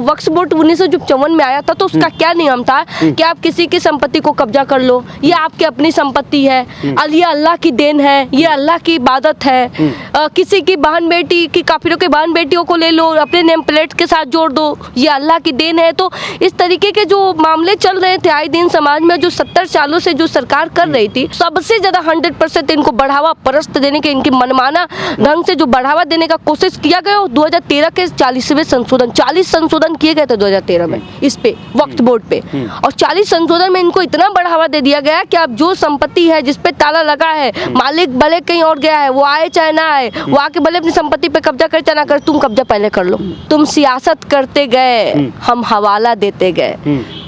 वक्फ board 1954 में आया था तो उसका क्या नियम था कि आप किसी की संपत्ति को कब्जा कर लो, ये आपकी अपनी संपत्ति है, ये अल्लाह की देन है, ये अल्लाह की इबादत है। किसी की बहन बेटी की, काफिरों के बहन बेटियों को ले लो, अपने नेम प्लेट के साथ जोड़ दो, ये अल्लाह की देन है। तो इस तरीके के जो मामले चल रहे थे आए दिन समाज में, जो 70 सालों से जो सरकार कर रही थी, सबसे ज्यादा 100% इनको बढ़ावा परस्त देने के, इनकी मनमाना ढंग से जो बढ़ावा देने का कोशिश किया गया। 2013 के 40वें संशोधन, 40 संशोधन किए गए थे 2013 में इस पे, वक्फ बोर्ड पे, और 40 संशोधन में इनको इतना बढ़ावा दे दिया गया कि अब जो संपत्ति है जिस पे ताला लगा है, मालिक भले कहीं और गया है, वो आए चाहे ना आए, वो आके भले अपनी संपत्ति पे कब्जा करे चाहे ना करे, तुम कब्जा पहले कर लो। तुम सियासत करते गए, हम हवाला देते गए,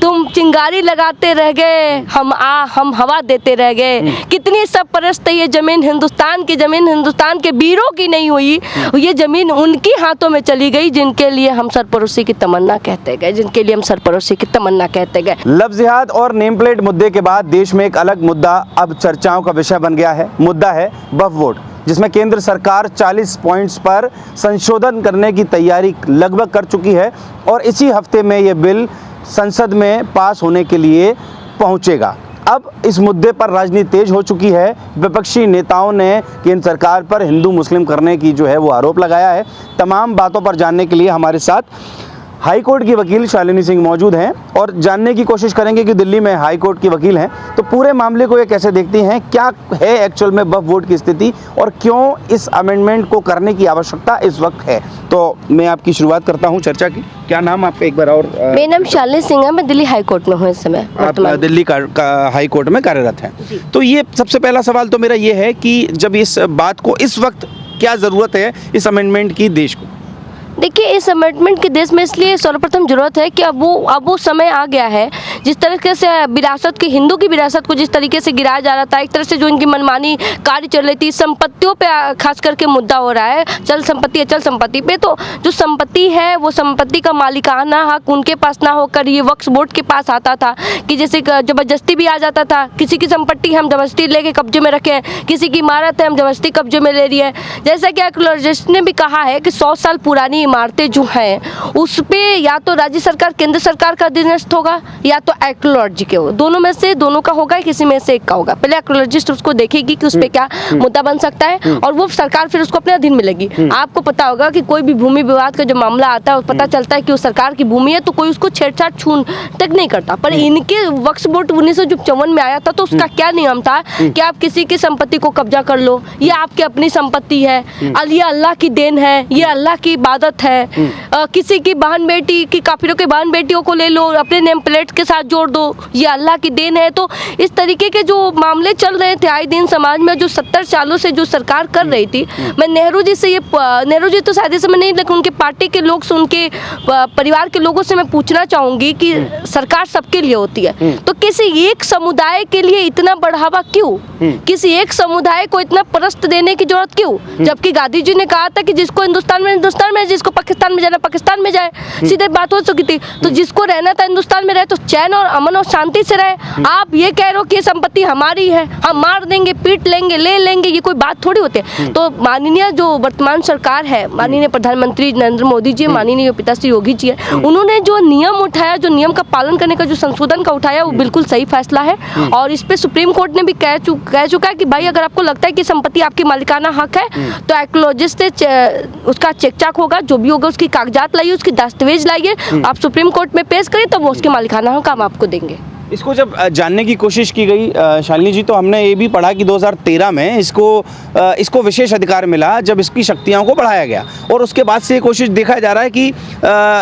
तुम चिंगारी लगाते रह गए, हम हवा देते रह गए। कितनी सब परस्त ये जमीन हिंदुस्तान की, जमीन हिंदुस्तान के वीरों की नहीं हुई, ये जमीन उनकी हाथों में चली गई जिनके लिए हम सरपरोसी की तमन्ना कहते गए, जिनके लिए हम सरपरोसी की तमन्ना कहते गए। लफ्ज़ जिहाद और नेम प्लेट मुद्दे के बाद देश में एक अलग मुद्दा अब चर्चाओं का विषय बन गया है। मुद्दा है वक्फ बोर्ड, जिसमें केंद्र सरकार 40 पॉइंट्स पर संशोधन करने की तैयारी लगभग कर चुकी है और इसी हफ्ते में ये बिल संसद में पास होने के लिए पहुंचेगा। अब इस मुद्दे पर राजनीति तेज हो चुकी है। विपक्षी नेताओं ने केंद्र सरकार पर हिंदू मुस्लिम करने की जो है वो आरोप लगाया है। तमाम बातों पर जानने के लिए हमारे साथ हाई कोर्ट की वकील शालिनी सिंह मौजूद हैं और जानने की कोशिश करेंगे कि दिल्ली में हाई कोर्ट की वकील हैं तो पूरे मामले को ये कैसे देखती हैं, क्या है एक्चुअल में वक्फ बोर्ड की स्थिति और क्यों इस अमेंडमेंट को करने की आवश्यकता इस वक्त है। तो मैं आपकी शुरुआत करता हूँ चर्चा की। क्या नाम आपका एक बार और? मेरा नाम शालिनी सिंह है, मैं दिल्ली हाई कोर्ट में हूँ इस समय। आप दिल्ली का हाई कोर्ट में कार्यरत हैं। तो ये सबसे पहला सवाल तो मेरा ये है कि जब इस बात को इस वक्त क्या ज़रूरत है इस अमेंडमेंट की देश को? देखिए, इस अमेंडमेंट के देश में इसलिए सर्वप्रथम जरूरत है कि अब वो समय आ गया है जिस तरीके से विरासत की, हिंदू की विरासत को जिस तरीके से गिराया जा रहा था, एक तरह से जो इनकी मनमानी कार्य चल रही थी, संपत्तियों पे खास करके मुद्दा हो रहा है, चल संपत्ति अचल संपत्ति पे। तो जो संपत्ति है वो संपत्ति का मालिकाना हक उनके पास ना होकर ये वक्फ बोर्ड के पास आता था कि जैसे जबरदस्ती भी आ जाता था, किसी की संपत्ति हम जबरदस्ती लेके कब्जे में रखे हैं, किसी की इमारत है हम जबरदस्ती कब्जे में ले रही है। जैसा कि आर्कियोलॉजिस्ट ने भी कहा है कि 100 साल पुरानी इमारतें जो हैं उस पे या तो राज्य सरकार केंद्र सरकार का अधीनस्थ होगा या तो आर्कियोलॉजी के, दोनों में से दोनों का होगा, किसी में से एक का होगा। पहले आर्कियोलॉजिस्ट उसको देखेगी कि उस पे क्या मुद्दा बन सकता है और वो सरकार फिर उसको अपने अधीन में लेगी। आपको पता होगा कि कोई भी भूमि विवाद का जो मामला आता है पता चलता है कि वो सरकार की भूमि है तो कोई उसको छेड़छाड़ छून तक नहीं करता। पर इनके वक्फ बोर्ड 1954 में आया था तो उसका क्या नियम था कि आप किसी की संपत्ति को कब्जा कर लो, ये आपकी अपनी संपत्ति है, ये अल्लाह की देन है, ये अल्लाह की इबादत है। किसी की बहन बेटी की, काफिरों के बहन बेटियों को ले लो, अपने नेम प्लेट के साथ जोड़ दो, ये अल्लाह की देन है। तो इस तरीके के जो मामले चल रहे थे आए दिन समाज में, जो 70 सालों से जो सरकार कर रही थी, मैं नेहरू जी से ये, नेहरू जी तो शायद इस समय नहीं, लेकिन उनके पार्टी के लोग से, उनके परिवार के लोगों से मैं पूछना चाहूंगी कि सरकार सबके लिए होती है तो किसी एक समुदाय के लिए इतना बढ़ावा क्यों, किसी एक समुदाय को इतना परस्त देने की जरूरत क्यों? जबकि गांधी जी ने कहा था कि जिसको हिंदुस्तान में हिंदुस्तान में, जिसको पाकिस्तान में जाना पाकिस्तान में जाए, सीधे बात हो चुकी थी। तो जिसको रहना था हिंदुस्तान में रहे तो चैन और अमन और शांति से रहे। आप ये कह रहे हो कि ये संपत्ति हमारी है, हम मार देंगे, पीट लेंगे, ले लेंगे, ये कोई बात थोड़ी होती है। तो माननीय जो वर्तमान सरकार है, माननीय प्रधानमंत्री नरेंद्र मोदी जी, माननीय पिताश्री योगी जी है, उन्होंने जो नियम उठाया, जो नियम का पालन करने का जो संशोधन का उठाया, वो बिल्कुल सही फैसला है। और इस पे सुप्रीम कोर्ट ने भी कह चुका है कि भाई अगर आपको लगता है कि संपत्ति आपकी मालिकाना हक है तो आर्कियोलॉजिस्ट से उसका चेक चाक होगा, जो भी होगा उसकी कागजात लाइए, उसकी दस्तावेज लाइए, आप सुप्रीम कोर्ट में पेश करिए, तब वो उसके मालिकाना हक हम आपको देंगे। इसको जब जानने की कोशिश की गई शालिनी जी, तो हमने ये भी पढ़ा कि 2013 में इसको विशेष अधिकार मिला जब इसकी शक्तियों को बढ़ाया गया और उसके बाद से ये कोशिश देखा जा रहा है कि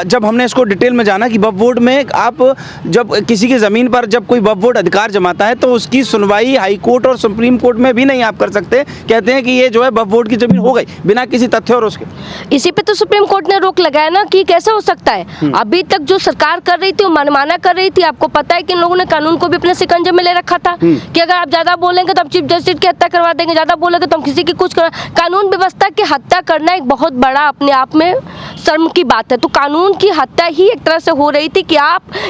जब हमने इसको डिटेल में जाना कि वक्फ बोर्ड में आप जब किसी की ज़मीन पर जब कोई वक्फ बोर्ड अधिकार जमाता है तो उसकी सुनवाई हाई कोर्ट और सुप्रीम कोर्ट में भी नहीं आप कर सकते। कहते हैं कि ये जो है वक्फ बोर्ड की ज़मीन हो गई बिना किसी तथ्य और उसके। इसी पे तो सुप्रीम कोर्ट ने रोक लगाया ना कि कैसे हो सकता है। अभी तक जो सरकार कर रही थी वो मनमाना कर रही थी। आपको पता है कि इन लोगों उन्होंने कानून को भी अपने शिकंजे में ले रखा था कि अगर आप ज्यादा बोलेंगे तो हम चीफ जस्टिस की हत्या करवा देंगे, ज्यादा बोलेंगे तो हम किसी की कुछ कानून व्यवस्था की हत्या करना एक बहुत बड़ा अपने आप में शर्म की बात है। तो कानून की हत्या ही एक तरह से हो रही थी कि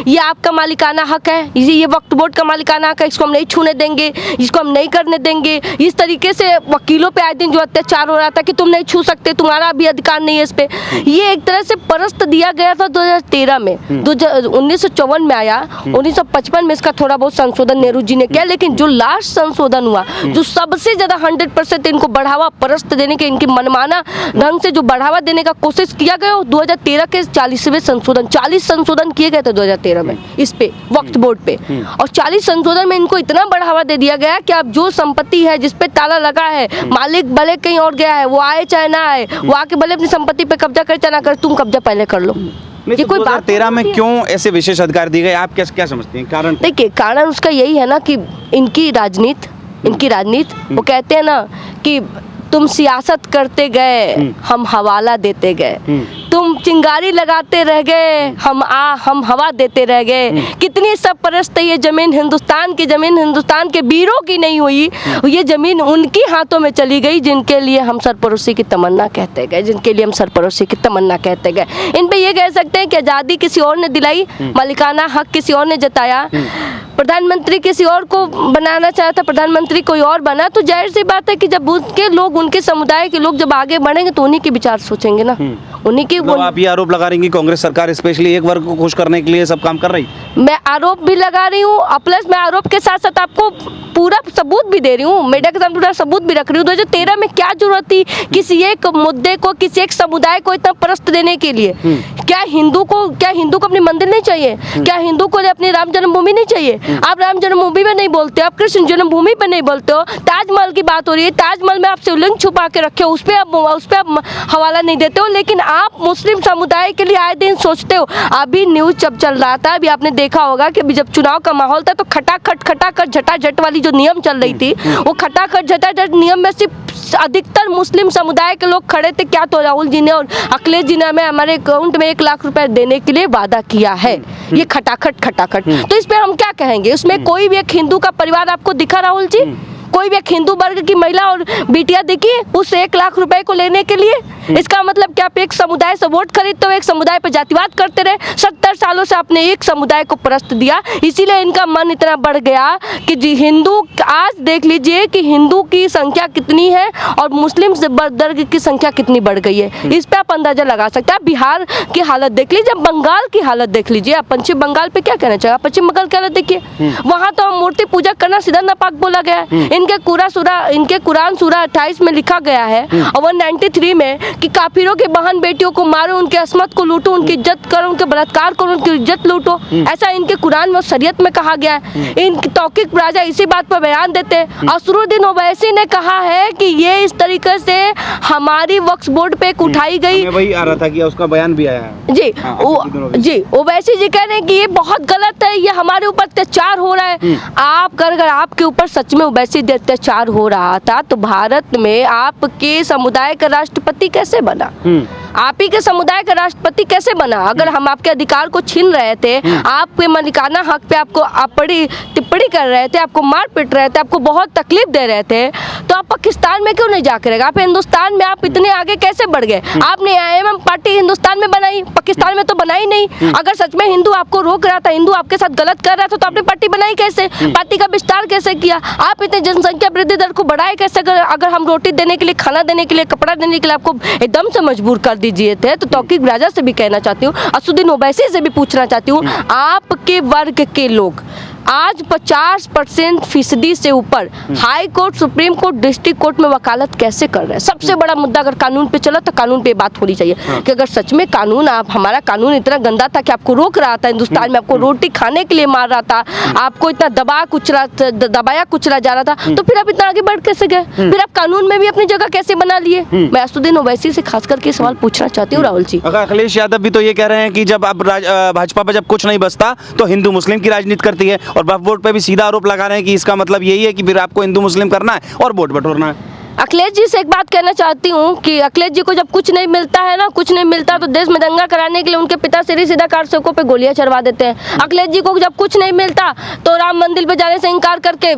ये आपका मालिकाना हक है, ये वक्फ बोर्ड का मालिकाना हक है, इसको हम नहीं छूने देंगे, इसको हम नहीं करने देंगे। इस तरीके से वकीलों पे आए दिन जो अत्याचार हो रहा था कि तुम नहीं छू सकते, तुम्हारा भी अधिकार नहीं है इस पे, ये एक तरह से परस्त दिया गया था 2013 में। 1954 में आया, 1955 में इसका थोड़ा बहुत संशोधन नेहरू जी ने किया, लेकिन जो लास्ट संशोधन हुआ, जो सबसे ज्यादा 100% इनको बढ़ावा परस्त देने के, इनकी मनमाना ढंग से जो बढ़ावा देने का कोशिश किया गया, 2013 के 40वें संशोधन, 40 संशोधन किए गए थे 2013 में इस पे वक्फ बोर्ड पे, और 40 संशोधन में इनको इतना बढ़ावा दे दिया गया कि अब जो संपत्ति है जिसपे ताला लगा है, मालिक भले कहीं और गया है, वो आए चाहे ना आए, वो आके भले अपनी संपत्ति पे कब्जा करे चाहे ना करे, तुम कब्जा पहले कर लो। ये कोई 2013 में क्यों ऐसे विशेष अधिकार दिए गए, आप क्या समझते हैं कारण? देखिए, कारण उसका यही है ना कि इनकी राजनीति वो कहते हैं ना कि तुम सियासत करते गए, हम हवाला देते गए, तुम चिंगारी लगाते रह गए, हम हवा देते रह गए। कितनी सब परस्त ये जमीन हिंदुस्तान की, जमीन हिंदुस्तान के वीरों की नहीं हुई, ये जमीन उनकी हाथों में चली गई जिनके लिए हम सरपरोसी की तमन्ना कहते गए, इन पे ये कह सकते हैं कि आज़ादी किसी और ने दिलाई, मालिकाना हक किसी और ने जताया, प्रधानमंत्री किसी और को बनाना चाहा था, प्रधानमंत्री कोई और बना, तो जाहिर सी बात है कि जब उनके लोग, उनके समुदाय के लोग जब आगे बढ़ेंगे तो उन्हीं के विचार सोचेंगे ना, उन्हीं की। आप ये आरोप लगा रही हैं कि कांग्रेस सरकार स्पेशली एक वर्ग को खुश करने के लिए सब काम कर रही? मैं आरोप भी लगा रही हूँ, प्लस मैं आरोप के साथ साथ आपको पूरा सबूत भी दे रही हूँ, मीडिया के सामने पूरा सबूत भी रख रही हूँ। 2013 में क्या जरूरत थी किसी एक मुद्दे को, किसी एक समुदाय को इतना परस्त देने के लिए? क्या हिंदू को अपनी मंदिर नहीं चाहिए? क्या हिंदू को अपनी राम जन्मभूमि नहीं चाहिए? आप राम जन्मभूमि में नहीं बोलते, आप कृष्ण जन्मभूमि पे नहीं बोलते हो। ताजमहल की बात हो रही है, ताजमहल में आप शिवलिंग छुपा के रखे हो, उस पर आप हवाला नहीं देते हो, लेकिन आप मुस्लिम समुदाय के लिए आए दिन सोचते हो। अभी न्यूज जब चल रहा था, अभी आपने देखा होगा कि जब चुनाव का माहौल था तो खटाखट झटाझट वाली जो नियम चल रही थी, वो खटाखट झटाझट नियम में सिर्फ अधिकतर मुस्लिम समुदाय के लोग खड़े थे। क्या तो राहुल जी ने और अखिलेश जी ने हमें हमारे अकाउंट में 1 लाख रुपए देने के लिए वादा किया है, ये खटाखट। तो इस पे हम क्या कहेंगे? उसमें कोई भी एक हिंदू का परिवार आपको दिखा राहुल जी? कोई भी एक हिंदू वर्ग की महिला और बिटिया दिखी उस 1 लाख रुपए को लेने के लिए? इसका मतलब क्या आप एक समुदाय से वोट खरीदते हो, एक समुदाय पर जातिवाद करते रहे? 70 सालों से आपने एक समुदाय को परस्त दिया, इसीलिए इनका मन इतना बढ़ गया कि जी हिंदू, आज देख लीजिए कि हिंदू की संख्या कितनी है और मुस्लिम वर्ग की संख्या कितनी बढ़ गई है। इस पे आप अंदाजा लगा सकते हैं। आप बिहार की हालत देख लीजिए, बंगाल की हालत देख लीजिए, आप पश्चिम बंगाल पे क्या कहना चाहिए? पश्चिम बंगाल की हालत देखिए, वहां तो मूर्ति पूजा करना सीधा नापाक बोला गया है। इनके कुरान सूरा 28 में लिखा गया है और 193 में कि काफिरों के बहन बेटियों को मारो, उनके अस्मत को लूटो, उनकी इज्जत करो, उनके बलात्कार करो, उनकी इज्जत लूटो, ऐसा इनके कुरान में शरीयत में कहा गया है। इन तौकीक राजा इसी बात पर बयान देते हैं। असरुद्दीन ओवैसी ने कहा है कि ये इस तरीके से हमारी वक्फ बोर्ड पे उठाई गई, वही आ रहा था कि उसका बयान भी आया है जी ओवैसी जी कह रहे हैं कि ये बहुत गलत है, ये हमारे ऊपर अत्याचार हो रहा है। अगर आपके ऊपर सच में ओवैसी अत्याचार हो रहा था तो भारत में आपके समुदाय का राष्ट्रपति कैसे बना? आप ही के समुदाय का राष्ट्रपति कैसे बना? अगर हम आपके अधिकार को छीन रहे थे, आपके मालिकाना हक पे आपको टिप्पणी कर रहे थे, आपको मार पीट रहे थे, आपको बहुत तकलीफ दे रहे थे, तो आप पाकिस्तान में क्यों नहीं जाकर रहेगा? आप हिंदुस्तान में आप इतने आगे कैसे बढ़ गए? आपने IMM पार्टी हिंदुस्तान में बनाई, पाकिस्तान में तो बनाई नहीं। अगर सच में हिंदू आपको रोक रहा था, हिंदू आपके साथ गलत कर रहा था, तो आपने पार्टी बनाई कैसे? पार्टी का विस्तार कैसे किया? आप इतने जनसंख्या वृद्धि दर को बढ़ाए कैसे? अगर हम रोटी देने के लिए, खाना देने के लिए, कपड़ा देने के लिए आपको एकदम से मजबूर कर दीजिए थे, तो तौकीक राजा से भी कहना चाहती हूँ, असदुद्दीन ओवैसी से भी पूछना चाहती हूँ, आपके वर्ग के लोग आज 50% से ऊपर high court, supreme court, district court में वकालत कैसे कर रहे हैं? सबसे बड़ा मुद्दा अगर कानून पे चला तो कानून पे बात होनी चाहिए कि अगर सच में कानून, हमारा कानून इतना गंदा था कि आपको रोक रहा था, हिंदुस्तान में आपको रोटी खाने के लिए मार रहा था, आपको इतना दबाया कुचला जा रहा था, तो फिर आप इतना आगे बढ़ कैसे गए? फिर आप कानून में भी अपनी जगह कैसे बना लिए? मैं असदुद्दीन ओवैसी से खास करके सवाल पूछना चाहती हूँ राहुल जी। अगर अखिलेश यादव भी तो ये कह रहे हैं कि जब अब भाजपा पर जब कुछ नहीं बचता तो हिंदू मुस्लिम की राजनीति करती है, और वक्फ बोर्ड पे भी सीधा आरोप लगा रहे हैं कि इसका मतलब यही है कि फिर आपको हिंदू मुस्लिम करना है और वोट बटोरना है। अखिलेश जी से एक बात कहना चाहती हूँ कि अखिलेश जी को जब कुछ नहीं मिलता है ना, कुछ नहीं मिलता तो देश में दंगा कराने के लिए उनके पिता सीधा कारसेवकों पे गोलियां चलवा देते हैं। अखिलेश जी को जब कुछ नहीं मिलता तो राम मंदिर पे जाने से इनकार करके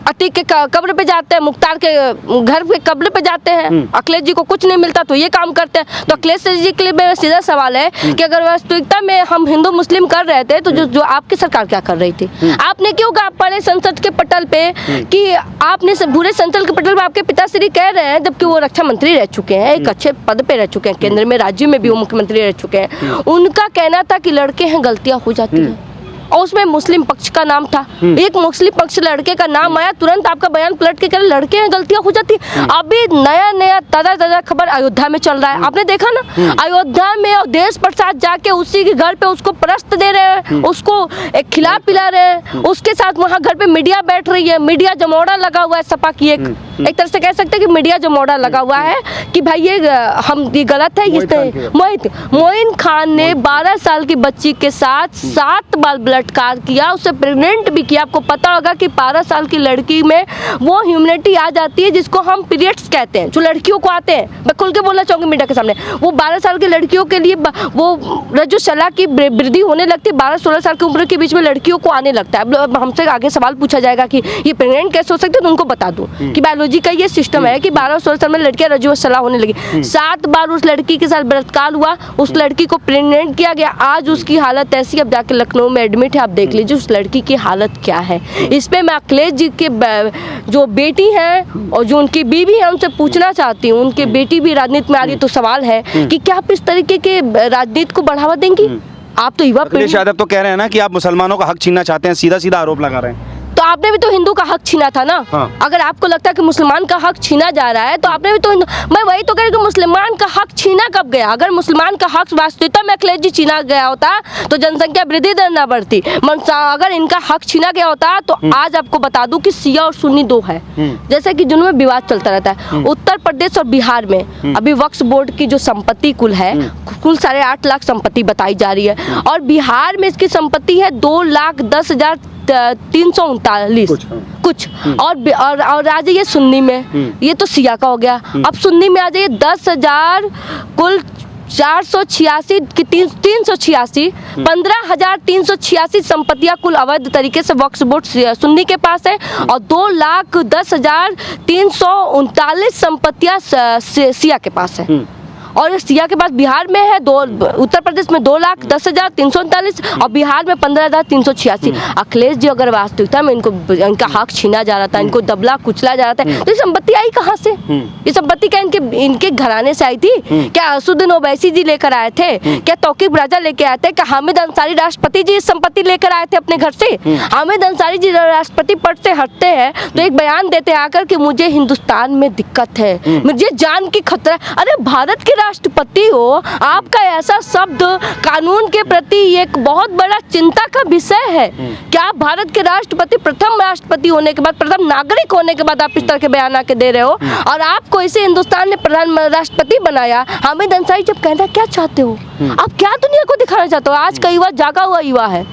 अतीक के कब्र पे जाते हैं, मुख्तार के घर पे कब्र पे जाते हैं। अखिलेश जी को कुछ नहीं मिलता तो ये काम करते हैं। तो अखिलेश जी के लिए मेरा सीधा सवाल है कि अगर वास्तविकता में हम हिंदू मुस्लिम कर रहे थे तो जो आपकी सरकार क्या कर रही थी? आपने क्यों कहा पढ़े संसद के पटल पे कि आपने पूरे संसद के पटल पे आपके पिताश्री कह रहे हैं, जबकि वो रक्षा मंत्री रह चुके हैं, एक अच्छे पद पे रह चुके हैं, केंद्र में राज्य में भी वो मुख्यमंत्री रह चुके हैं। उनका कहना था कि लड़के हैं गलतियां हो जाती हैं, और उसमें मुस्लिम पक्ष का नाम था। एक मुस्लिम पक्ष लड़के का नाम आया, तुरंत आपका बयान पलट के कह लड़के हैं गलतियां हो जाती है। अभी नया ताजा खबर अयोध्या में चल रहा है, आपने देखा ना? अयोध्या में और देश प्रसाद जाके उसी के घर पे उसको प्रस्त दे रहे हैं, उसको एक खिला पिला रहे हैं, उसके साथ वहाँ घर पे मीडिया बैठ रही है, मीडिया जमोड़ा लगा हुआ है। सपा की एक तरह से कह सकते हैं कि मीडिया जमोड़ा लगा हुआ है कि भाई ये गलत है। मोइन खान ने 12 साल की बच्ची के साथ 7 बार बलात्कार किया, उसे प्रेग्नेंट भी किया। आपको पता होगा कि 12 साल की लड़की में वो ह्यूमैनिटी आ जाती है जिसको हम पीरियड्स कहते हैं, जो लड़कियों को आते हैं। मैं खुल के बोलना चाहूँगी मीडिया के सामने, वो 12 साल की लड़कियों के लिए वो रजोशला की वृद्धि होने लगती है। 12-16 साल की उम्र के बीच में लड़कियों को आने लगता है। अब हमसे आगे सवाल पूछा जाएगा कि ये प्रेग्नेंट कैसे हो सकती है, तो उनको बता दूं कि बायोलॉजी का ये सिस्टम है कि 12-16 साल में लड़कियां रजोशला होने लगी। 7 बार उस लड़की के साथ बलात्कार हुआ, उस लड़की को प्रेग्नेंट किया गया। आज उसकी हालत ऐसी, अब जाके लखनऊ में एडमिट है। आप देख लीजिए उस लड़की की हालत क्या है। इस पे मैं अखिलेश जी के जो बेटी हैं और जो उनकी बीवी है उनसे पूछना चाहती हूँ, उनकी बेटी भी राजनीति में आ रही है, तो सवाल है कि क्या आप इस तरीके के राजनीति को बढ़ावा देंगी? आप तो युवा अखिलेश यादव तो कह रहे हैं ना कि आप मुसलमानों का हक छीनना चाहते हैं, सीधा आरोप लगा रहे हैं। तो आपने भी तो हिंदू का हक छीना था ना। हाँ। अगर आपको लगता है कि मुसलमान का हक छीना जा रहा है तो आपने भी तो मैं वही तो कह रही हूँ कि मुसलमान का हक छीना कब गया? अगर मुसलमान का हक वास्तविकता में अखिलेश जी छीना गया होता तो जनसंख्या वृद्धि दर ना बढ़ती। अगर इनका हक छीना गया होता तो आज आपको बता दूं कि शिया और सुन्नी दो है, जैसे कि जिनमें विवाद चलता रहता है। उत्तर प्रदेश और बिहार में अभी वक्फ बोर्ड की जो संपत्ति कुल है, कुल 8.5 लाख संपत्ति बताई जा रही है, और बिहार में इसकी संपत्ति है 2,10,339 कुछ। और आ जाइए सुन्नी में, ये तो सिया का हो गया। अब सुन्नी में आ जाइए 10,000 कुल 486 की 386 15,386 संपत्तियां कुल अवैध तरीके से वक्फ बोर्ड सुन्नी के पास है, और 2,10,339 संपत्तियां सिया के पास है। और सिया के पास बिहार में है उत्तर प्रदेश में 2,10,339 और बिहार में 15,386। अखिलेश जी अगर वास्तविकता में इनका हक छीना जा रहा था, इनको दबला कुचला जा रहा था, तो ये संपत्ति आई कहाँ से? ये संपत्ति क्या इनके घराने से आई थी? क्या असुद्दीन ओवैसी जी लेकर आए थे? क्या तौकीब राजा लेके आए थे? क्या हामिद अंसारी राष्ट्रपति जी संपत्ति लेकर आए थे अपने घर से? हामिद अंसारी जी राष्ट्रपति पद से हटते हैं तो एक बयान देते हैं आकर कि मुझे हिंदुस्तान में दिक्कत है, मुझे जान की खतरा। अरे भारत के राष्ट्रपति हो, आपका ऐसा शब्द कानून के प्रति एक बहुत बड़ा चिंता का विषय है। क्या आप भारत के राष्ट्रपति, प्रथम राष्ट्रपति होने के बाद, प्रथम नागरिक होने के बाद आप इस तरह के बयान आके दे रहे हो? और आपको इसे हिंदुस्तान ने प्रधान राष्ट्रपति बनाया। हामिद अंसारी जब कहना क्या चाहते हो, आप क्या दुनिया को दिखाना चाहते हो? आज का युवा जागा हुआ युवा है,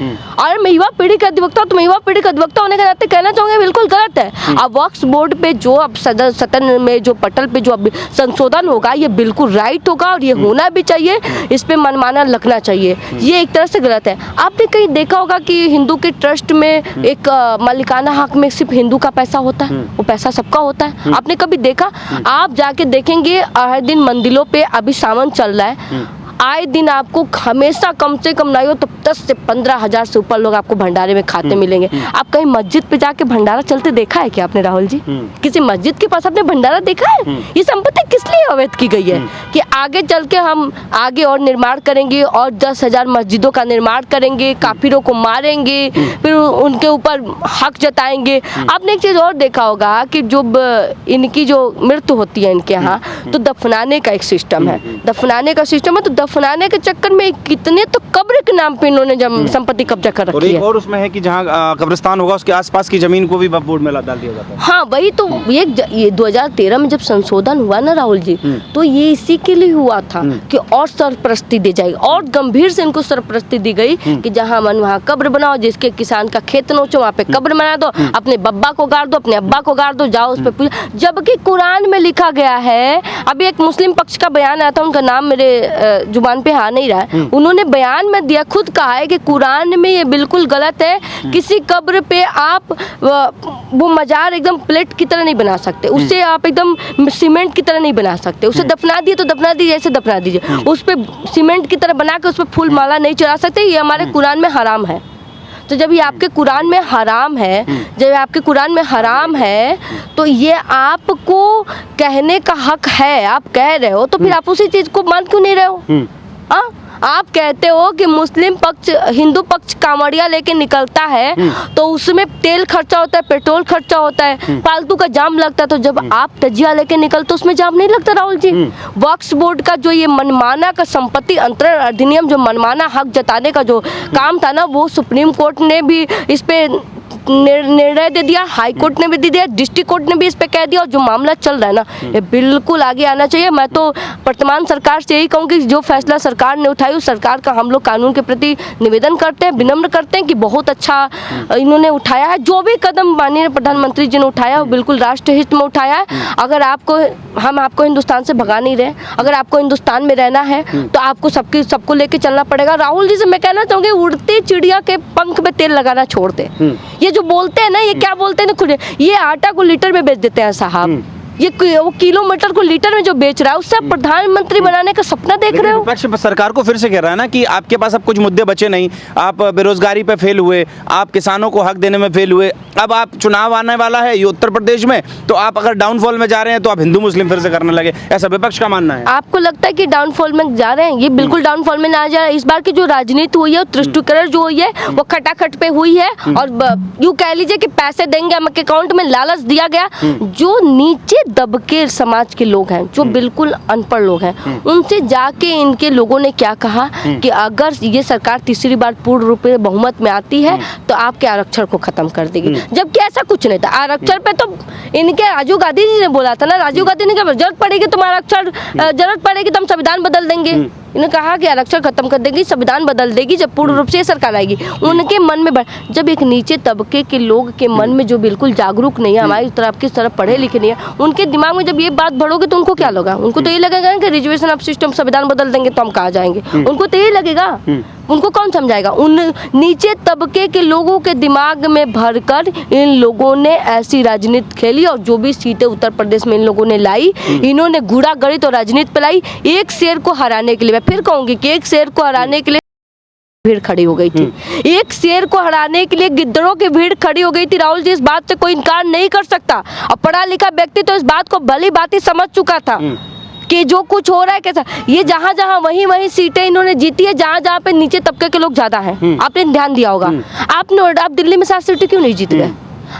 और मैं युवा पीढ़ी का अधिवक्ता हूं, तो मैं युवा पीढ़ी का अधिवक्ता होने के नाते कहना चाहूंगा बिल्कुल गलत है। अब वक्फ बोर्ड पे जो अब सदन में जो पटल पे जो अब संशोधन होगा, ये बिल्कुल राइट होगा और ये होना भी चाहिए, इस पे मनमाना लगना चाहिए, ये एक तरह से गलत है। आपने कहीं देखा होगा कि हिंदू के ट्रस्ट में एक मालिकाना हक में सिर्फ हिंदू का पैसा होता है, वो पैसा सबका होता है? आपने कभी देखा? आप जाके देखेंगे हर दिन मंदिरों पे अभी सावन चल रहा है, आए दिन आपको हमेशा कम से कम नहीं हो तो 10 से 15 हज़ार से ऊपर लोग आपको भंडारे में खाते मिलेंगे। आप कहीं मस्जिद पे जाके भंडारा चलते देखा है क्या आपने राहुल जी? किसी मस्जिद के पास आपने भंडारा देखा है? ये संपत्ति किस लिए अवैध की गई है कि आगे चल के हम आगे और निर्माण करेंगे और 10,000 मस्जिदों का निर्माण करेंगे, काफिरों को मारेंगे, फिर उनके ऊपर हक जताएंगे। आपने एक चीज़ और देखा होगा कि जो इनकी जो मृत्यु होती है इनके यहाँ, तो दफनाने का एक सिस्टम है, दफनाने का सिस्टम है, तो दफनाने के चक्कर में कितने तो कब्र के नाम पे इन्होंने जब संपत्ति कब्जा कर और रखी एक है। और उसमें है कि जहाँ कब्रिस्तान होगा उसके आसपास की जमीन को भी वक्फ बोर्ड में डाल दिया जाता है। हाँ वही तो, ये 2013 में जब संशोधन हुआ ना राहुल जी, तो ये इसी के लिए हुआ था कि और सरपरस्ती दी जाएगी, और गंभीर से इनको सरपरस्ती दी गई कि जहाँ मन वहाँ कब्र बनाओ, जिसके किसान का खेत नोचो वहाँ पे कब्र बना दो, अपने बब्बा को गाड़ दो, अपने अब्बा को गाड़ दो, जाओ उस पे पूजा। जबकि कुरान में लिखा गया है, अभी एक मुस्लिम पक्ष का बयान आया था, उनका नाम मेरे जुबान पे आ नहीं रहा है, उन्होंने बयान में दिया, खुद कहा है कि कुरान में ये बिल्कुल गलत है, किसी कब्र पे आप वो मजार एकदम प्लेट की तरह नहीं बना सकते, उससे आप एकदम सीमेंट की तरह नहीं बना सकते, उसे दफना दिए तो दफना दीजिए, ऐसे दफना दीजिए, उस पे सीमेंट की तरह बना के उस पे फूल माला नहीं चढ़ा सकते, ये हमारे कुरान में हराम है। तो जब ये आपके कुरान में हराम है, जब आपके कुरान में हराम है, तो ये आपको कहने का हक है, आप कह रहे हो, तो फिर आप उसी चीज को मान क्यों नहीं रहे हो? हाँ, आप कहते हो कि मुस्लिम पक्ष, हिंदू पक्ष कांवड़िया लेके निकलता है तो उसमें तेल खर्चा होता है, पेट्रोल खर्चा होता है, फालतू का जाम लगता है, तो जब आप तजिया लेके निकलते उसमें जाम नहीं लगता राहुल जी? वक्फ बोर्ड का जो ये मनमाना का संपत्ति अंतरण अधिनियम, जो मनमाना हक जताने का जो काम था ना, वो सुप्रीम कोर्ट ने भी इस पे निर्णय दे दिया, हाई कोर्ट ने भी दे दिया, डिस्ट्रिक्ट कोर्ट ने भी इस पे कह दिया, और जो मामला चल रहा है ना, ये बिल्कुल आगे आना चाहिए। मैं तो वर्तमान सरकार से यही कहूँगी, जो फैसला सरकार ने उठाई, उस सरकार का हम लोग कानून के प्रति निवेदन करते हैं, विनम्र करते हैं कि बहुत अच्छा इन्होंने उठाया है। जो भी कदम माननीय प्रधानमंत्री जी ने उठाया वो बिल्कुल राष्ट्रहित में उठाया है। अगर आपको, हम आपको हिंदुस्तान से भगा नहीं रहे, अगर आपको हिंदुस्तान में रहना है तो आपको सबको लेके चलना पड़ेगा। राहुल जी से मैं कहना चाहूँगी, उड़ती चिड़िया के पंख में तेल लगाना छोड़ दे। ये जो बोलते हैं ना, ये क्या बोलते हैं ना, खुद ये आटा को लीटर में बेच देते हैं साहब, ये वो किलोमीटर को लीटर में जो बेच रहा है, उससे आप प्रधानमंत्री बनाने का सपना देख रहे हो? विपक्ष सरकार को फिर से कह रहा है ना कि आपके पास अब कुछ मुद्दे बचे नहीं, आप बेरोजगारी पे फेल हुए, आप किसानों को हक देने में फेल हुए, अब आप चुनाव आने वाला है ये उत्तर प्रदेश में, तो आप अगर डाउनफॉल में जा रहे हैं तो आप हिंदू मुस्लिम फिर से करने लगे, ऐसा विपक्ष का मानना है। आपको लगता है कि डाउनफॉल में जा रहे हैं? ये बिल्कुल डाउनफॉल में ना जा रहा है। इस बार की जो राजनीति हुई है, तुष्टिकरण जो हुई है, वो खटाखट पे हुई है, और यूँ कह लीजिए कि पैसे देंगे हम अकाउंट में, लालच दिया गया। जो नीचे दबके समाज के लोग हैं, जो बिल्कुल अनपढ़ लोग हैं, उनसे जाके इनके लोगों ने क्या कहा कि अगर ये सरकार तीसरी बार पूर्ण रूप से बहुमत में आती है तो आपके आरक्षण को खत्म कर देगी, जबकि ऐसा कुछ नहीं था। आरक्षण पे तो इनके राजीव गांधी जी ने बोला था ना, राजीव गांधी ने कहा जरूरत पड़ेगी तुम आरक्षण, जरूरत पड़ेगी तो हम संविधान बदल देंगे। इन्होंने कहा कि आरक्षण खत्म कर देगी, संविधान बदल देगी जब पूर्ण रूप से सरकार आएगी। उनके मन में जब एक नीचे तबके के लोग के मन में जो बिल्कुल जागरूक नहीं है, हमारी तरफ की तरफ पढ़े लिखे नहीं है, उनके दिमाग में जब ये बात भरोगे तो उनको क्या लगा? उनको तो ये लगेगा कि रिजर्वेशन ऑफ सिस्टम, संविधान बदल देंगे तो हम कहाँ जाएंगे, उनको तो ये लगेगा। उनको कौन समझाएगा? उन नीचे तबके के लोगों के दिमाग में भरकर इन लोगों ने ऐसी राजनीति खेली, और जो भी सीटें उत्तर प्रदेश में इन लोगों ने लाई, इन्होंने घूड़ा गणित और राजनीति पे लाई। एक शेर को हराने के लिए, मैं फिर कहूंगी कि एक शेर को हराने के लिए भीड़ खड़ी हो गई थी, एक शेर को हराने के लिए गिद्दड़ों की भीड़ खड़ी हो गई थी। राहुल जी, इस बात से कोई इनकार नहीं कर सकता, और पढ़ा लिखा व्यक्ति तो इस बात को भली भांति समझ चुका था कि जो कुछ हो रहा है कैसा। ये जहाँ जहाँ वही सीटें इन्होंने जीती है, जहाँ जहाँ पे नीचे तबके के लोग ज्यादा हैं। आपने ध्यान दिया होगा, आप दिल्ली में 7 सीटें क्यों नहीं जीत गए?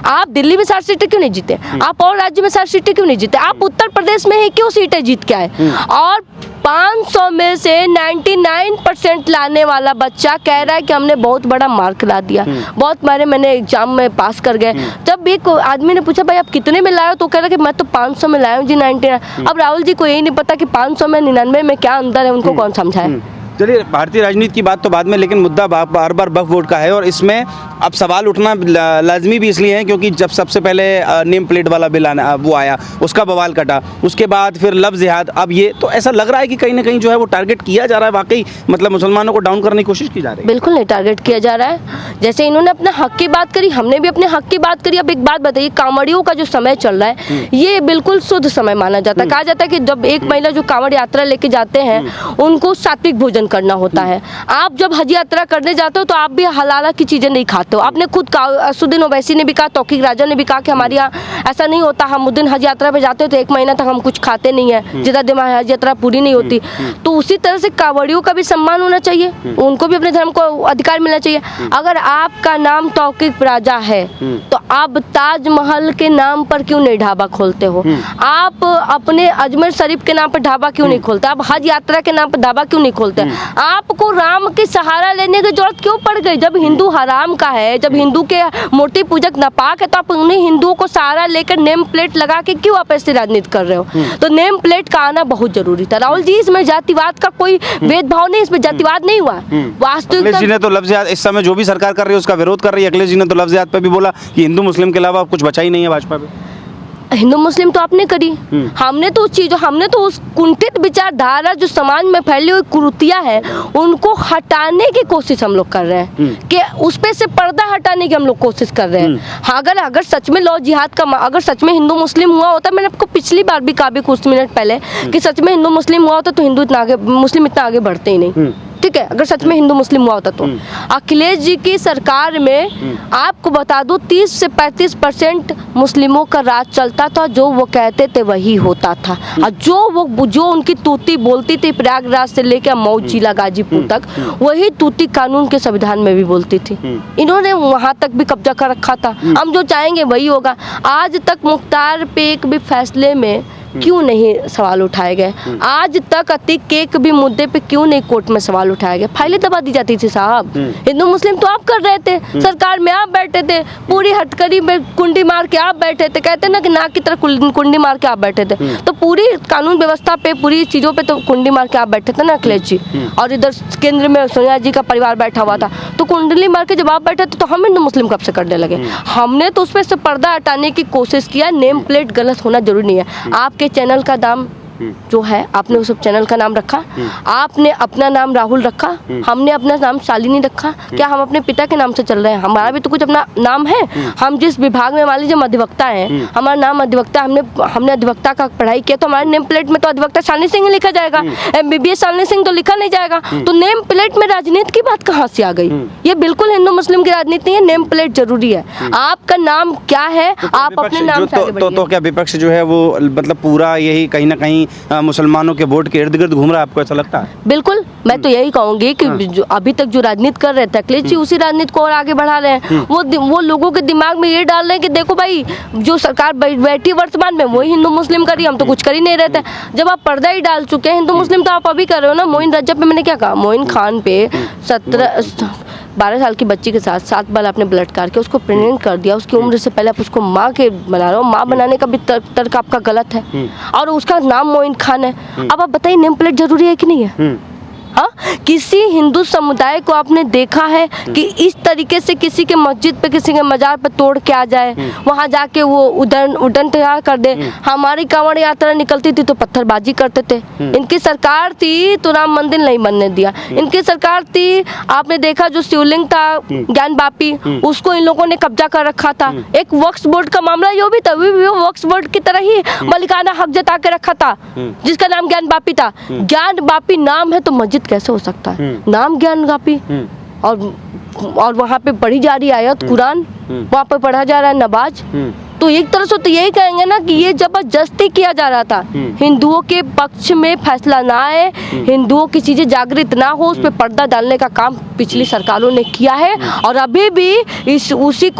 आप दिल्ली में 7 सीटें क्यों नहीं जीते? आप और राज्य में 7 सीटें क्यों नहीं जीते? आप उत्तर प्रदेश में ही क्यों सीटें जीत के आए? और 500 में से 99% लाने वाला बच्चा कह रहा है कि हमने बहुत बड़ा मार्क ला दिया, बहुत मैंने एग्जाम में पास कर गए। जब एक आदमी ने पूछा भाई आप कितने में लाए हो, तो कह रहा कि मैं तो 500 में लाया हूँ जी, 99। अब राहुल जी को यही नहीं पता कि 500 में 99 में क्या अंतर है, उनको कौन समझाए? चलिए, भारतीय राजनीति की बात तो बाद में, लेकिन मुद्दा बार बार वक्फ बोर्ड का है, और इसमें अब सवाल उठना लाजमी भी इसलिए है क्योंकि जब सबसे पहले नेम प्लेट वाला बिल वो आया, उसका बवाल कटा, उसके बाद फिर लफ्ज़ जिहाद, अब ये तो ऐसा लग रहा है कि कहीं ना कहीं जो है वो टारगेट किया जा रहा है, वाकई मतलब मुसलमानों को डाउन करने की कोशिश की जा रही है। बिल्कुल नहीं टारगेट किया जा रहा है। जैसे इन्होंने अपने हक की बात करी, हमने भी अपने हक की बात करी। अब एक बात बताइए, कांवड़ियों का जो समय चल रहा है ये बिल्कुल शुद्ध समय माना जाता है। कहा जाता है कि जब एक महिला जो कांवड़ यात्रा लेके जाते हैं उनको सात्विक भोजन भोजन करना होता है। आप जब हज यात्रा करने जाते हो तो आप भी हलाला की चीज़ें नहीं खाते हो। आपने खुद कहा, असुद्दीन ओवैसी ने भी कहा, तौकीर राजा ने भी कहा कि हमारे यहाँ ऐसा नहीं होता, हम उस दिन हज यात्रा पे जाते हो तो 1 महीना तक हम कुछ खाते नहीं है, जितना दिन हज यात्रा पूरी नहीं होती। तो उसी तरह से कांवड़ियों का भी सम्मान होना चाहिए, उनको भी अपने धर्म को अधिकार मिलना चाहिए। अगर आपका नाम तौकीर राजा है तो आप ताजमहल के नाम पर क्यों नहीं ढाबा खोलते हो? आप अपने अजमेर शरीफ के नाम पर ढाबा क्यों नहीं खोलते? आप हज यात्रा के नाम पर ढाबा क्यों नहीं खोलते? आपको राम के सहारा लेने की जरूरत क्यों पड़ गई? जब हिंदू हराम का है, जब हिंदू के मूर्ति पूजक नापाक है, तो आप उन्हीं हिंदुओं को सहारा लेकर नेम प्लेट लगा के क्यों आप ऐसी राजनीति कर रहे हो? तो नेम प्लेट का आना बहुत जरूरी था। राहुल जी, इसमें जातिवाद का कोई भेदभाव नहीं, इसमें जातिवाद नहीं हुआ। अखिलेश जी ने तो लफ्ज़ इस समय जो भी सरकार कर रही है उसका विरोध कर रही है। अखिलेश जी ने तो लफ्ज़ पे भी बोला कि हिंदू मुस्लिम के अलावा कुछ बचा ही नहीं है भाजपा पे। हिंदू मुस्लिम तो आपने करी, हमने तो उस कुंठित विचारधारा जो समाज में फैली हुई कुरीतियां है उनको हटाने की कोशिश हम लोग कर रहे हैं, कि उस पे से पर्दा हटाने की हम लोग कोशिश कर रहे हैं। हाँ, अगर सच में लौ जिहाद का, अगर सच में हिंदू मुस्लिम हुआ होता, मैंने आपको पिछली बार भी कहा भी कुछ मिनट पहले कि सच में हिंदू मुस्लिम हुआ होता तो मुस्लिम इतना आगे बढ़ते ही नहीं। ठीक है, अगर सच में हिंदू मुस्लिम हुआ होता तो। अखिलेश जी की सरकार में आपको बता दूं 30 से 35% मुस्लिमों का राज चलता था, जो वो कहते थे वही होता था। और जो उनकी तूती बोलती थी प्रयागराज से लेकर मऊ जिला गाजीपुर तक, वही तूती कानून के संविधान में भी बोलती थी। इन्होंने वहां तक भी कब्जा कर रखा था। हम जो चाहेंगे वही होगा। आज तक मुख्तार पे एक भी फैसले में क्यों नहीं सवाल उठाए गए? आज तक अतीक के एक भी मुद्दे पे क्यों नहीं कोर्ट में सवाल उठाए गए? फाइलें दबा दी जाती थी साहब। हिंदू मुस्लिम तो आप कर रहे थे, सरकार में आप बैठे थे, पूरी हटकरी में कुंडी मार के आप बैठे थे। कहते ना कि नाक की तरफ कुंडी मार के आप बैठे थे, तो पूरी कानून व्यवस्था पे, पूरी चीजों पे तो कुंडी मार के आप बैठे थे ना अखिलेश जी। और इधर केंद्र में सोनिया जी का परिवार बैठा हुआ था, तो कुंडली मार के जब आप बैठे थे तो हम हिंदू मुस्लिम कब से करने लगे? हमने तो उसमें से पर्दा हटाने की कोशिश किया। नेम प्लेट गलत होना जरूरी नहीं है। आपके चैनल का नाम जो है, आपने उस चैनल का नाम रखा, आपने अपना नाम राहुल रखा, हमने अपना नाम शालिनी रखा। क्या हम अपने पिता के नाम से चल रहे हैं? हमारा भी तो कुछ अपना नाम है। हम जिस विभाग में मान लीजिए अधिवक्ता हैं, हमारा नाम अधिवक्ता, हमने अधिवक्ता का पढ़ाई किया, तो हमारे नेम प्लेट में तो अधिवक्ता शालिनी सिंह लिखा जाएगा। MBBS शालिनी सिंह तो लिखा नहीं जाएगा। तो नेम प्लेट में राजनीति की बात कहाँ से आ गई? ये बिल्कुल हिंदू मुस्लिम की राजनीति नहीं है। नेम प्लेट जरूरी है। आपका नाम क्या है, आप अपने नाम से आगे बढ़िए। तो क्या विपक्ष जो है वो मतलब पूरा यही कहीं ना कहीं मुसलमानों के वोट के इर्द गिर्द घूम रहा है, आपको ऐसा लगता है? बिल्कुल, मैं तो यही कहूंगी कि जो अभी तक जो राजनीति कर रहे थे अखिलेश जी, उसी राजनीति को और आगे बढ़ा रहे हैं। वो लोगों के दिमाग में ये डाल रहे हैं कि देखो भाई, जो सरकार बैठी वर्तमान में वही हिंदू मुस्लिम करी, हम तो कुछ कर ही नहीं रहते। जब आप पर्दा ही डाल चुके हैं हिंदू मुस्लिम, तो आप अभी कर रहे हो ना। मोइन रजब पे मैंने क्या कहा? मोइन खान पे 12 साल की बच्ची के साथ 7 बार आपने बलात्कार किया, उसको प्रेग्नेंट कर दिया, उसकी उम्र से पहले आप उसको माँ के बना रहे हो। माँ बनाने का भी तर्क आपका गलत है, और उसका नाम मोइन खान है। अब आप बताइए, नेम प्लेट जरूरी है कि नहीं है? हाँ, किसी हिंदू समुदाय को आपने देखा है कि इस तरीके से किसी के मस्जिद पे, किसी के मजार पे तोड़ के आ जाए, वहाँ जाके वो उड़न तैयार कर दे? हमारी कांवड़ यात्रा निकलती थी तो पत्थरबाजी करते थे। इनकी सरकार थी तो राम मंदिर नहीं बनने दिया। इनकी सरकार थी, आपने देखा जो शिवलिंग था ज्ञान वापी, उसको इन लोगों ने कब्जा कर रखा था। एक वक्फ बोर्ड का मामला यो भी था, वो वक्फ बोर्ड की तरह ही मलिकाना हक जता के रखा था, जिसका नाम ज्ञान वापी था। ज्ञान वापी नाम है तो मस्जिद कैसे हो सकता है? नाम ज्ञान वापी, और वहाँ पे पढ़ी जा रही आयत कुरान, वहाँ पे पढ़ा जा रहा है नमाज। तो एक तरह से तो यही कहेंगे ना कि ये जबरदस्ती किया जा रहा था। हिंदुओं के पक्ष में फैसला ना आए, हिंदुओं की चीजें जागृत ना हो, उस पर पर्दा डालने का काम पिछली सरकारों ने किया है। और अभी भी उसी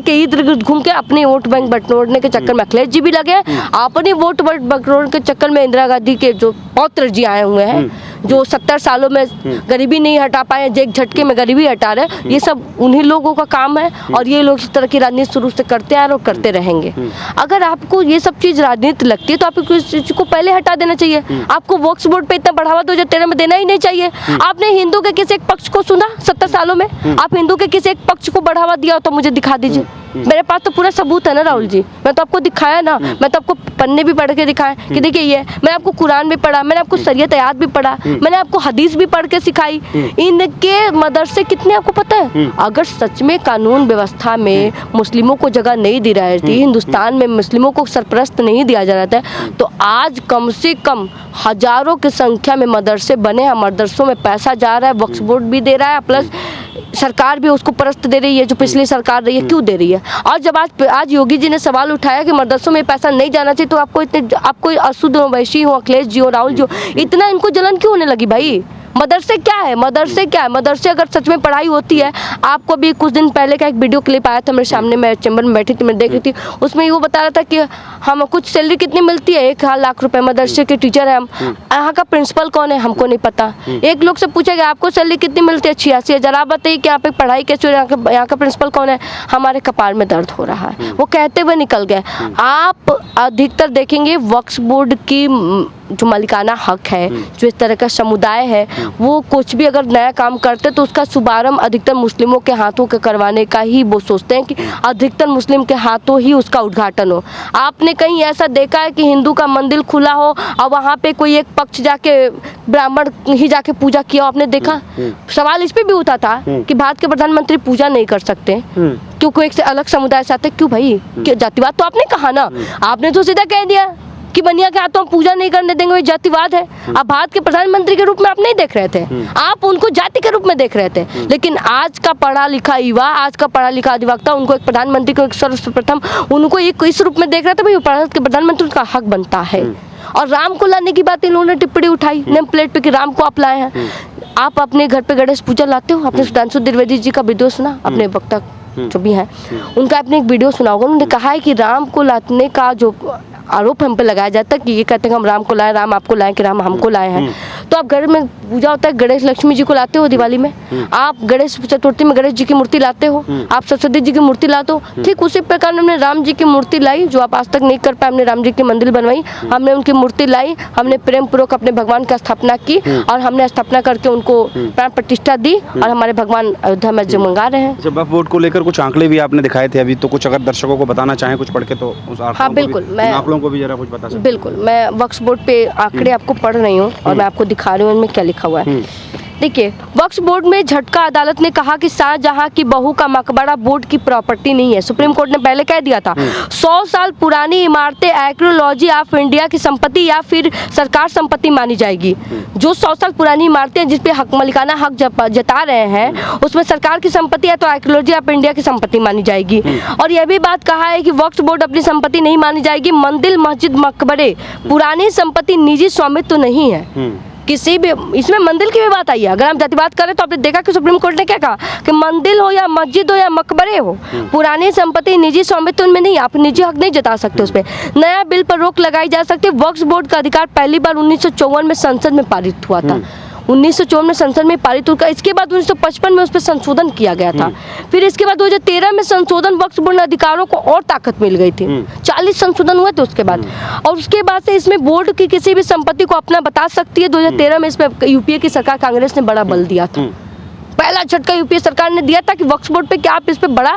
के इर्द गिर्द घूम के अपने वोट बैंक बटोरने के चक्कर में अखिलेश जी भी लगे। अपने वोट बटोरने के चक्कर में इंदिरा गांधी के जो पौत्र जी आए हुए हैं, जो 70 सालों में गरीबी नहीं हटा पाए, एक झटके में गरीबी हटा रहे, ये सब उन्हीं लोगों का काम है। और ये लोग इस तरह की राजनीति शुरू से करते आ रहे और करते रहेंगे। अगर आपको ये सब चीज राजनीति लगती है तो आपको इस चीज को पहले हटा देना चाहिए। आपको वक्फ बोर्ड पे इतना बढ़ावा दो जो तेरे में देना ही नहीं चाहिए। आपने हिंदू के किसी एक पक्ष को सुना 70 सालों में? आप हिंदू के किसी एक पक्ष को बढ़ावा दिया हो तो मुझे दिखा दीजिए। मेरे पास तो पूरा सबूत है ना राहुल जी, मैं तो आपको दिखाया ना, मैं तो आपको पन्ने भी पढ़ के दिखाए कि देखिए ये, मैंने आपको कुरान भी पढ़ा, मैंने आपको शरीयत आयात भी पढ़ा, मैंने आपको हदीस भी पढ़ के सिखाई। इनके मदरसे कितने आपको पता है? अगर सच में कानून व्यवस्था में मुस्लिमों को जगह नहीं दी रही थी, हिंदुस्तान में मुस्लिमों को सरपरस्त नहीं दिया जा रहा था, तो आज कम से कम हजारों की संख्या में मदरसे बने हैं। मदरसों में पैसा जा रहा है, वक्फ बोर्ड भी दे रहा है, प्लस सरकार भी उसको परस्त दे रही है, जो पिछली सरकार रही है। क्यों दे रही है? और जब आज योगी जी ने सवाल उठाया कि मदरसों में पैसा नहीं जाना चाहिए, तो आपको अशुद्ध वैशी हो, अखिलेश जी हो, राहुल जी हो, इतना इनको जलन क्यों होने लगी भाई? मदरसे क्या है? मदरसे अगर सच में पढ़ाई होती है, आपको भी कुछ दिन पहले का एक वीडियो क्लिप आया था मेरे सामने, मैं चैम्बर में बैठी थी, मैं देख रही थी, उसमें वो बता रहा था कि हम कुछ सैलरी कितनी मिलती है, 1 लाख रुपए, मदरसे के टीचर है हम, यहाँ का प्रिंसिपल कौन है हमको नहीं पता। एक लोग से पूछा गया आपको सैलरी कितनी मिलती है? 86,000। आप बताइए कि यहाँ पे पढ़ाई कैसे, यहाँ का प्रिंसिपल कौन है? हमारे कपार में दर्द हो रहा है। वो कहते हुए निकल गए। आप अधिकतर देखेंगे वक्फ बोर्ड की जो मालिकाना हक है, जो इस तरह का समुदाय है, वो कुछ भी अगर नया काम करते तो उसका शुभारंभ अधिकतर मुस्लिमों के हाथों के करवाने का ही वो सोचते हैं कि अधिकतर मुस्लिम के हाथों ही उसका उद्घाटन हो। आपने कहीं ऐसा देखा है कि हिंदू का मंदिर खुला हो और वहाँ पे कोई एक पक्ष जाके ब्राह्मण ही जाके पूजा किया हो? आपने देखा? सवाल इस पे भी उठा था कि भारत के प्रधानमंत्री पूजा नहीं कर सकते क्योंकि एक से अलग समुदाय से आते। क्यों भाई? जातिवाद तो आपने कहा ना, आपने तो सीधा कह दिया कि बनिया के हाथों हम पूजा नहीं करने देंगे, वो जातिवाद है। आप भारत के प्रधानमंत्री के रूप में आप नहीं देख रहे थे, आप उनको जाति के रूप में देख रहे थे। लेकिन आज का पढ़ा लिखा युवा, आज का पढ़ा लिखा अधिवक्ता उनको एक प्रधानमंत्री को एक सर्वप्रथम उनको एक इस रूप में देख रहा था, भाई भारत के प्रधानमंत्री का हक बनता है। और राम को लाने की बात इन्होंने टिप्पणी उठाई नेम प्लेट पे कि राम को आप लाए हैं। आप अपने घर पे गणेश पूजा लाते हो? आपने सुधांशु त्रिवेदी जी का वीडियो सुना? अपने वक्ता जो भी है उनका आपने एक वीडियो सुना होगा, उन्होंने कहा है कि राम को लाने का जो आरोप हम पे लगाया जाता है कि ये कहते हैं हम राम को लाए, राम आपको लाए कि राम हमको लाए हैं। तो आप घर में पूजा होता है, गणेश लक्ष्मी जी को लाते हो दिवाली में, आप गणेश चतुर्थी में गणेश जी की मूर्ति लाते हो, आप सरस्वती जी की मूर्ति लाते हो। ठीक उसी प्रकार हमने राम जी की मूर्ति लाई, जो आप आज तक नहीं कर पाए। हमने राम जी की मंदिर बनवाई, हमने उनकी मूर्ति लाई, हमने प्रेम पूर्वक अपने भगवान की स्थापना की और हमने स्थापना करके उनको प्राण प्रतिष्ठा दी और हमारे भगवान अयोध्या में जगमगा रहे हैं। वक्फ बोर्ड को लेकर कुछ आंकड़े भी आपने दिखाए थे अभी, तो कुछ अगर दर्शकों को बताना चाहें कुछ पढ़ के, तो उस हाँ बिल्कुल, मैं आंकड़ों को भी जरा कुछ बता सकते हैं? बिल्कुल, मैं वक्फ बोर्ड पे आंकड़े आपको पढ़ रही हूँ और मैं आपको दिखा रही हूँ इनमें क्या लिखा हुआ है। देखिए, वक्फ बोर्ड में झटका अदालत ने कहा कि शाहजहां की बहू का मकबरा बोर्ड की प्रॉपर्टी नहीं है। सुप्रीम कोर्ट ने पहले कह दिया था 100 साल पुरानी इमारतें आर्कियोलॉजी ऑफ इंडिया की संपत्ति या फिर सरकार संपत्ति मानी जाएगी। जो 100 साल पुरानी इमारतें जिस पे हक मालिकाना हक जता रहे हैं उसमें सरकार की संपत्ति है तो आर्कियोलॉजी ऑफ इंडिया की संपत्ति मानी जाएगी। और यह भी बात कहा है कि वक्फ बोर्ड अपनी संपत्ति नहीं मानी जाएगी। मंदिर, मस्जिद, मकबरे पुरानी संपत्ति, निजी स्वामित्व तो नहीं है किसी भी। इसमें मंदिर की भी बात आई है। अगर हम जातिवाद करें तो आपने देखा कि सुप्रीम कोर्ट ने क्या कहा कि मंदिर हो या मस्जिद हो या मकबरे हो, पुरानी संपत्ति, निजी स्वामित्व उनमें नहीं, आप निजी हक नहीं जता सकते उस पर। नया बिल पर रोक लगाई जा सकती है। वक्फ बोर्ड का अधिकार पहली बार 1954 में संसद में पारित हुआ था। 1954 में संसद में पारित हुआ। इसके बाद 1955 में उस पर संशोधन किया गया था। फिर इसके बाद 2013 में संशोधन, वक्फ बोर्ड अधिकारों को और ताकत मिल गई थी। 40 संशोधन हुए थे उसके बाद। और उसके बाद से इसमें बोर्ड की किसी भी संपत्ति को अपना बता सकती है। 2013 में इसमें यूपीए की सरकार, कांग्रेस ने बड़ा बल दिया था। पहला झटका यूपीए सरकार ने दिया था कि वक्फ बोर्ड पे क्या आप इस पे बड़ा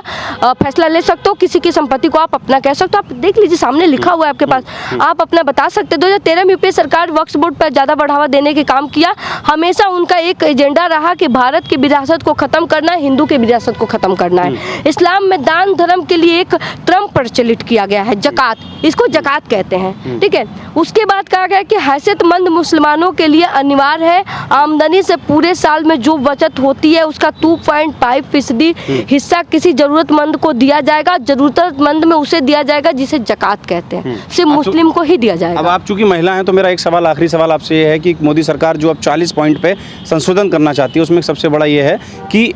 फैसला ले सकते हो, किसी की संपत्ति को आप अपना कह सकते हो। आप देख लीजिए, सामने लिखा हुआ है आपके पास, आप अपना बता सकते हो। 2013 में यूपीए सरकार वक्फ बोर्ड पर ज़्यादा बढ़ावा देने के काम किया। हमेशा उनका एक एजेंडा रहा कि भारत की विरासत को ख़त्म करना है, हिंदू की विरासत को ख़त्म करना है। इस्लाम में दान धर्म के लिए एक क्रम प्रचलित किया गया है, जकात, इसको जकात कहते हैं। ठीक है, उसके बाद कहा गया कि हैसियतमंद मुसलमानों के लिए अनिवार्य है आमदनी से पूरे साल में जो बचत होती है उसका 2.5% हिस्सा किसी जरूरतमंद को दिया जाएगा। जरूरतमंद में उसे दिया जाएगा जिसे जकात कहते हैं, सिर्फ मुस्लिम को ही दिया जाएगा। अब आप चूंकि महिला हैं तो मेरा एक सवाल, आखिरी सवाल आपसे ये है कि मोदी सरकार जो अब 40 पॉइंट पे संशोधन करना चाहती है, उसमें सबसे बड़ा ये है कि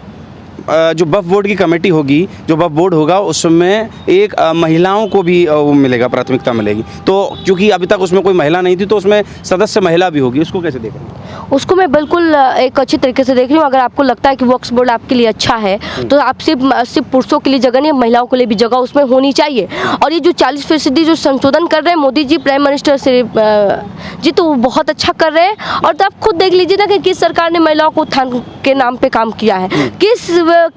जो वक्फ बोर्ड की कमेटी होगी, जो वक्फ बोर्ड होगा, उसमें एक महिलाओं को भी वो मिलेगा, प्राथमिकता मिलेगी। तो क्योंकि अभी तक उसमें कोई महिला नहीं थी तो उसमें सदस्य महिला भी होगी, उसको कैसे देख रहे हैं? उसको मैं बिल्कुल एक अच्छी तरीके से देख रही हूँ। अगर आपको लगता है कि वक्फ बोर्ड आपके लिए अच्छा है तो आप सिर्फ पुरुषों के लिए जगह नहीं, महिलाओं के लिए भी जगह उसमें होनी चाहिए। और ये जो 40% जो संशोधन कर रहे हैं मोदी जी, प्राइम मिनिस्टर जी, तो वो बहुत अच्छा कर रहे हैं। और तो आप खुद देख लीजिए ना कि किस सरकार ने महिलाओं को उत्थान के नाम पे काम किया है,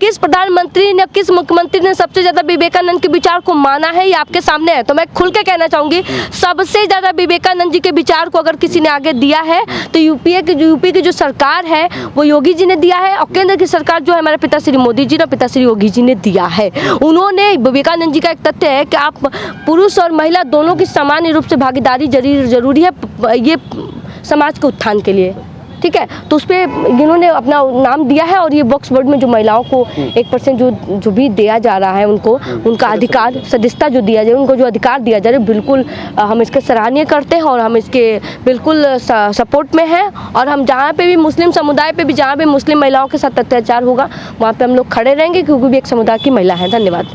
किस प्रधानमंत्री ने, किस मुख्यमंत्री ने सबसे ज्यादा विवेकानंद के विचार को माना है, ये आपके सामने है। तो मैं खुल के कहना चाहूंगी, सबसे ज्यादा विवेकानंद जी के विचार को अगर किसी ने आगे दिया है तो यूपीए की जो यूपी की जो सरकार है वो योगी जी ने दिया है, और केंद्र की सरकार जो है हमारे पिता श्री मोदी जी ने, पिता श्री योगी जी ने दिया है। उन्होंने, विवेकानंद जी का एक तथ्य है कि आप पुरुष और महिला दोनों की सामान्य रूप से भागीदारी जरूरी है ये समाज के उत्थान के लिए, ठीक है। तो उस पर इन्होंने अपना नाम दिया है, और ये वक्फ बोर्ड में जो महिलाओं को 1% जो भी दिया जा रहा है, उनको उनका अधिकार, सदस्यता जो दिया जाए, उनको जो अधिकार दिया जा रहा है, बिल्कुल हम इसके सराहनीय करते हैं और हम इसके बिल्कुल सपोर्ट में हैं। और हम जहाँ पे भी मुस्लिम समुदाय पे भी, जहाँ भी मुस्लिम महिलाओं के साथ अत्याचार होगा वहाँ पे हम लोग खड़े रहेंगे, क्योंकि भी एक समुदाय की महिला है। धन्यवाद।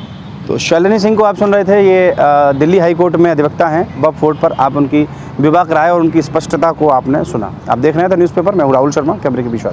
तो शालिनी सिंह को आप सुन रहे थे, ये दिल्ली हाई कोर्ट में अधिवक्ता हैं वक्फ बोर्ड पर। आप उनकी विवाक राय और उनकी स्पष्टता को आपने सुना। आप देख रहे हैं द न्यूज़पेपर, मैं हूं राहुल शर्मा, कैमरे के पीछे।